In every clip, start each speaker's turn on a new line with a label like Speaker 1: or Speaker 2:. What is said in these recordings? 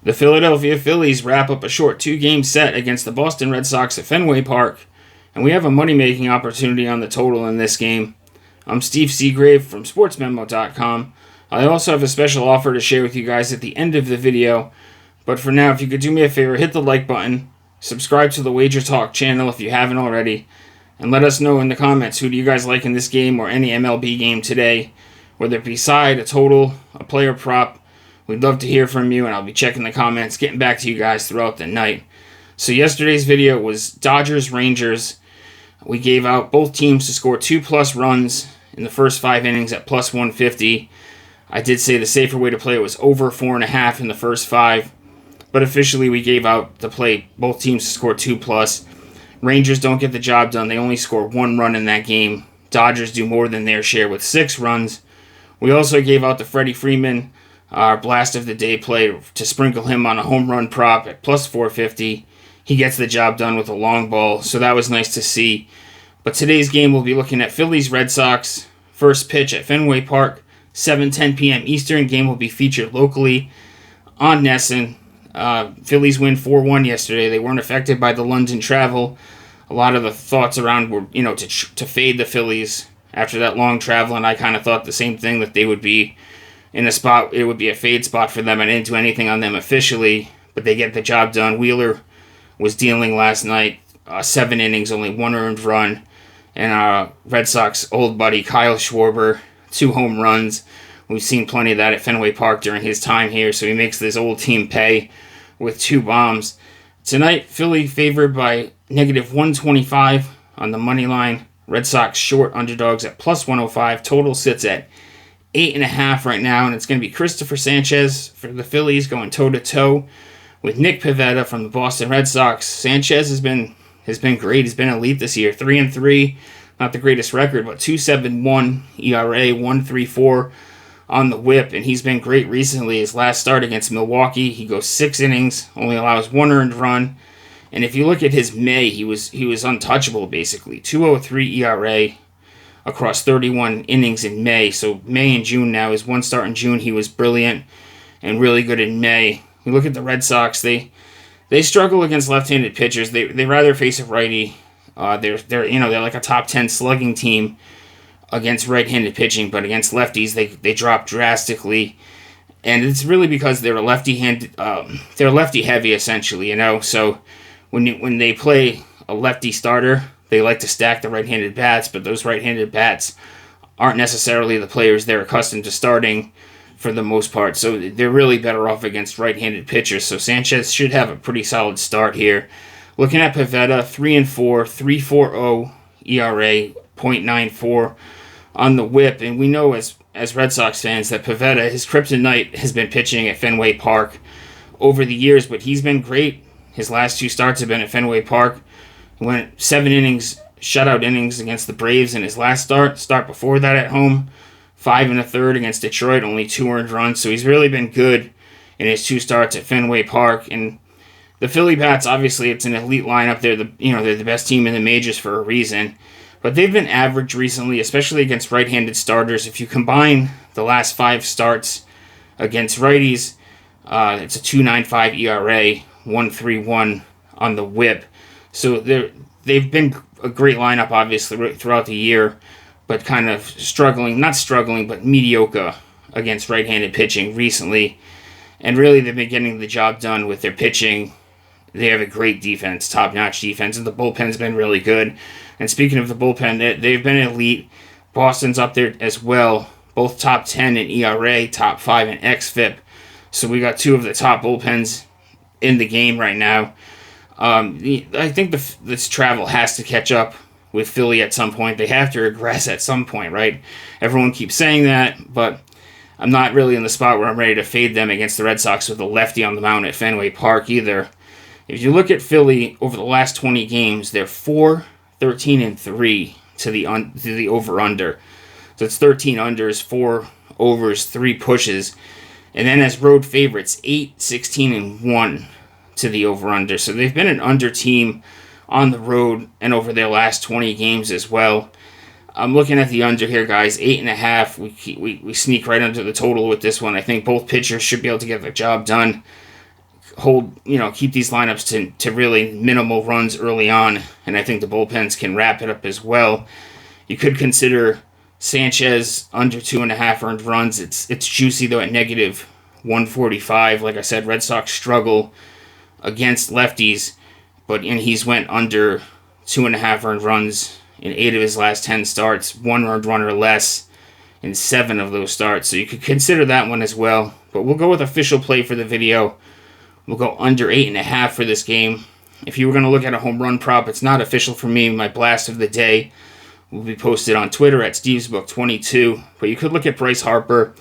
Speaker 1: The Philadelphia Phillies wrap up a short 2-game set against the Boston Red Sox at Fenway Park, and we have a money-making opportunity on the total in this game. I'm Steve Seagrave from SportsMemo.com. I also have a special offer to share with you guys at the end of the video, but for now, if you could do me a favor, hit the like button, subscribe to the Wager Talk channel if you haven't already, and let us know in the comments who do you guys like in this game or any MLB game today, whether it be side, a total, a player prop. We'd love to hear from you, and I'll be checking the comments, getting back to you guys throughout the night. So yesterday's video was Dodgers-Rangers. We gave out both teams to score 2+ runs in the first 5 innings at plus 150. I did say the safer way to play it was over 4.5 in the first 5, but officially we gave out to play both teams to score 2+. Rangers don't get the job done. They only score 1 run in that game. Dodgers do more than their share with 6 runs. We also gave out the Freddie Freeman our blast of the day play to sprinkle him on a home run prop at plus 450. He gets the job done with a long ball, so that was nice to see. But today's game, we'll be looking at Phillies Red Sox. First pitch at Fenway Park, 7:10 p.m. Eastern. Game will be featured locally on NESN. Phillies win 4-1 yesterday. They weren't affected by the London travel. A lot of the thoughts around were, to fade the Phillies after that long travel, and I kind of thought the same thing, that they would be in a spot, it would be a fade spot for them. I didn't do anything on them officially, but they get the job done. Wheeler was dealing last night, 7 innings, only 1 earned run. And Red Sox old buddy Kyle Schwarber, 2 home runs. We've seen plenty of that at Fenway Park during his time here, so he makes this old team pay with 2 bombs. Tonight, Philly favored by -125 on the money line. Red Sox short underdogs at plus 105. Total sits at 8.5 right now, and it's going to be Cristopher Sanchez for the Phillies going toe-to-toe with Nick Pivetta from the Boston Red Sox. Sanchez has been great. He's been elite this year. 3-3, not the greatest record, but 2.71 ERA, 1.34 on the whip, and he's been great recently. His last start against Milwaukee, he goes 6 innings, only allows 1 earned run, and if you look at his May, he was untouchable basically. 2.03 ERA. Across 31 innings in May. So May and June now. His 1 start in June, he was brilliant and really good in May. We look at the Red Sox. They struggle against left-handed pitchers. They rather face a righty. They're like a top 10 slugging team against right-handed pitching, but against lefties they drop drastically. And it's really because they're they're lefty heavy essentially. So when they play a lefty starter, they like to stack the right-handed bats, but those right-handed bats aren't necessarily the players they're accustomed to starting for the most part. So they're really better off against right-handed pitchers. So Sanchez should have a pretty solid start here. Looking at Pivetta, 3-4, 3.40 ERA, 0.94 on the whip. And we know as Red Sox fans that Pivetta, his kryptonite, has been pitching at Fenway Park over the years, but he's been great. His last 2 starts have been at Fenway Park. He went 7 innings, shutout innings against the Braves in his last start before that at home. 5 1/3 against Detroit, only 2 earned runs. So he's really been good in his 2 starts at Fenway Park. And the Philly bats, obviously, it's an elite lineup. They're the best team in the majors for a reason. But they've been average recently, especially against right-handed starters. If you combine the last 5 starts against righties, it's a 2.95 ERA, 1.31 on the whip. So they've been a great lineup, obviously, throughout the year, but kind of but mediocre against right-handed pitching recently. And really, they've been getting the job done with their pitching. They have a great defense, top-notch defense, and the bullpen's been really good. And speaking of the bullpen, they've been elite. Boston's up there as well, both top 10 in ERA, top 5 in xFIP. So we got 2 of the top bullpens in the game right now. I think this travel has to catch up with Philly at some point. They have to regress at some point, right? Everyone keeps saying that, but I'm not really in the spot where I'm ready to fade them against the Red Sox with a lefty on the mound at Fenway Park either. If you look at Philly over the last 20 games, they're 4-13-3 to the over-under. So it's 13 unders, 4 overs, 3 pushes. And then as road favorites, 8-16-1 to the over-under. So they've been an under team on the road and over their last 20 games as well. I'm looking at the under here, guys. 8.5. We sneak right under the total with this one. I think both pitchers should be able to get the job done. keep these lineups to really minimal runs early on, and I think the bullpens can wrap it up as well. You could consider Sanchez under 2.5 earned runs. It's juicy though at negative 145. Like I said, Red Sox struggle against lefties, and he's went under 2.5 earned runs in 8 of his last 10 starts, 1 earned run or less in 7 of those starts. So you could consider that one as well. But we'll go with official play for the video. We'll go under 8.5 for this game. If you were going to look at a home run prop, it's not official for me. My blast of the day will be posted on Twitter at StevesBook22. But you could look at Bryce Harper.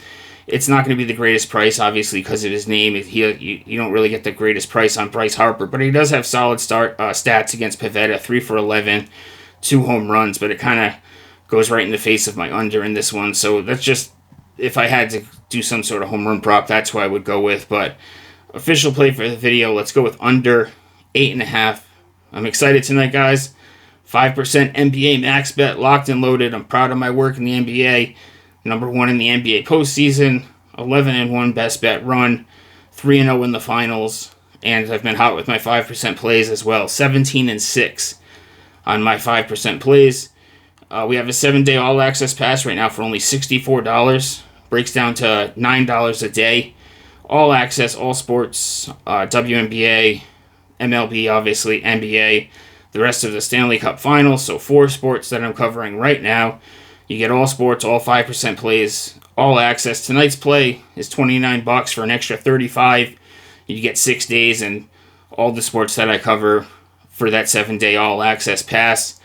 Speaker 1: It's not going to be the greatest price, obviously, because of his name. You don't really get the greatest price on Bryce Harper, but he does have solid stats against Pivetta, 3 for 11, 2 home runs, but it kind of goes right in the face of my under in this one. So that's just, if I had to do some sort of home run prop, that's who I would go with. But official play for the video, let's go with under 8.5. I'm excited tonight, guys. 5% NBA max bet, locked and loaded. I'm proud of my work in the NBA. Number 1 in the NBA postseason, 11-1 best bet run, 3-0 in the finals, and I've been hot with my 5% plays as well, 17-6 on my 5% plays. We have a 7-day all-access pass right now for only $64. Breaks down to $9 a day. All access, all sports, WNBA, MLB, obviously, NBA, the rest of the Stanley Cup Finals, so 4 sports that I'm covering right now. You get all sports, all 5% plays, all access. Tonight's play is $29 for an extra $35. You get 6 days and all the sports that I cover for that 7-day all access pass.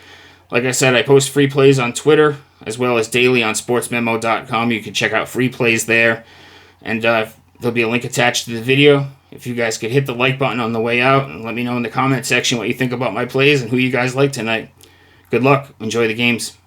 Speaker 1: Like I said, I post free plays on Twitter as well as daily on sportsmemo.com. You can check out free plays there. And there'll be a link attached to the video. If you guys could hit the like button on the way out and let me know in the comment section what you think about my plays and who you guys like tonight. Good luck. Enjoy the games.